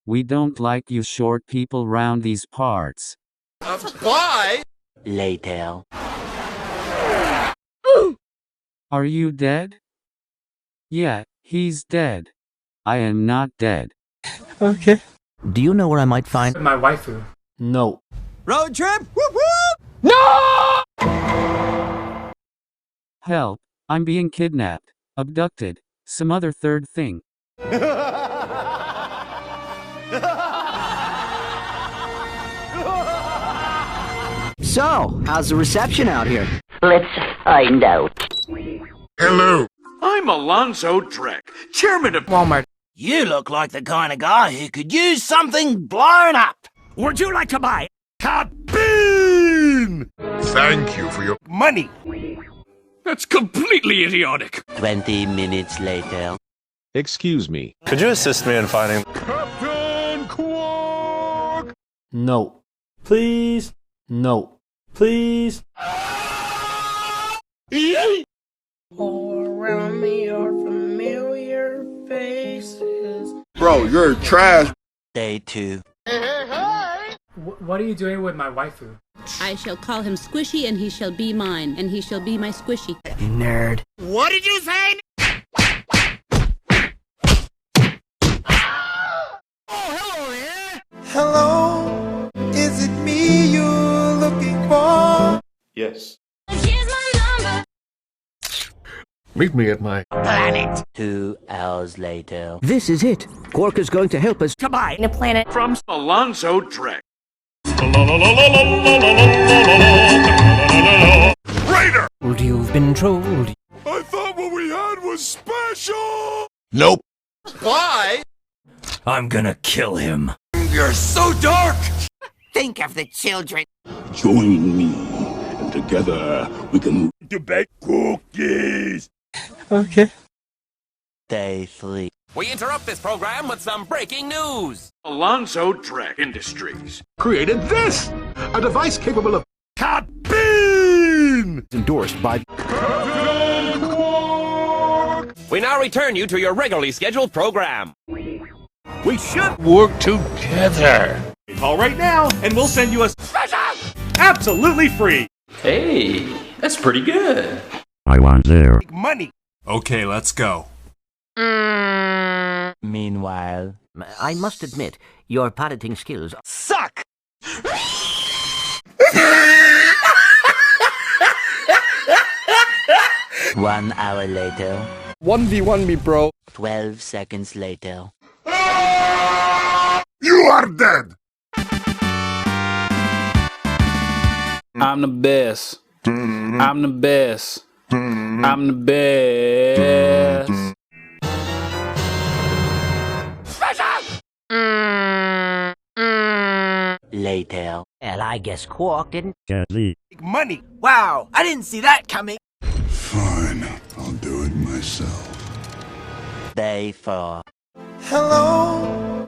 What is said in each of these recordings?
We don't like you short people round these parts. Why? Later. Are you dead? Yeah, he's dead. I am not dead. Okay. Do you know where I might find my waifu? No. Road trip? Whoop whoop! No! Help, I'm being kidnapped, abducted, some other third thing. So, how's the reception out here? Let's find out. Hello. I'm Alonzo Drek, chairman of Walmart. You look like the kind of guy who could use something blown up. Would you like to buy Kabin! Thank you for your money? That's completely idiotic. 20 minutes later. Excuse me. Could you assist me in finding Captain Quark? No. Please. No. Please. All around me are familiar faces. Bro, you're trash. Day 2. What are you doing with my waifu? I shall call him Squishy, and he shall be mine, and he shall be my Squishy. Nerd. What did you say? Hello, is it me you're looking for? Yes. Here's my number. Meet me at my Planet. 2 hours later. This is it. Quark is going to help us To buy A planet. From Alonzo Drek. Raider! You've been trolled. I thought what we had was special! Nope. Why? I'm gonna kill him. You're so dark! Think of the children. Join me, and together we can debate cookies! Okay. Day 3. We interrupt this program with some breaking news. Alonzo Drek Industries. created this! A device capable of Kabin! Endorsed by Captain Quark! We now return you to your regularly scheduled program. We should work together. Call right now, and we'll send you a absolutely free. Hey, that's pretty good. I want there. Money. Okay, let's go. Meanwhile. I must admit, your piloting skills Suck. 1 hour later. 1v1 me, bro. 12 seconds later. You are dead! I'm the best. I'm the best. I'm the best. Later. Well, I guess Quark didn't. Money. Wow, I didn't see that coming. Fine, I'll do it myself. Day 4. Hello?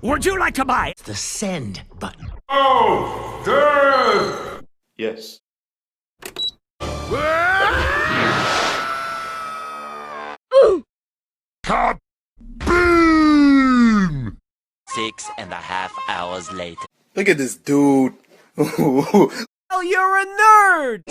Would you like to buy the send button? Oh, death! Yes. Kabin! 6.5 hours later. Look at this dude. Oh, you're a nerd!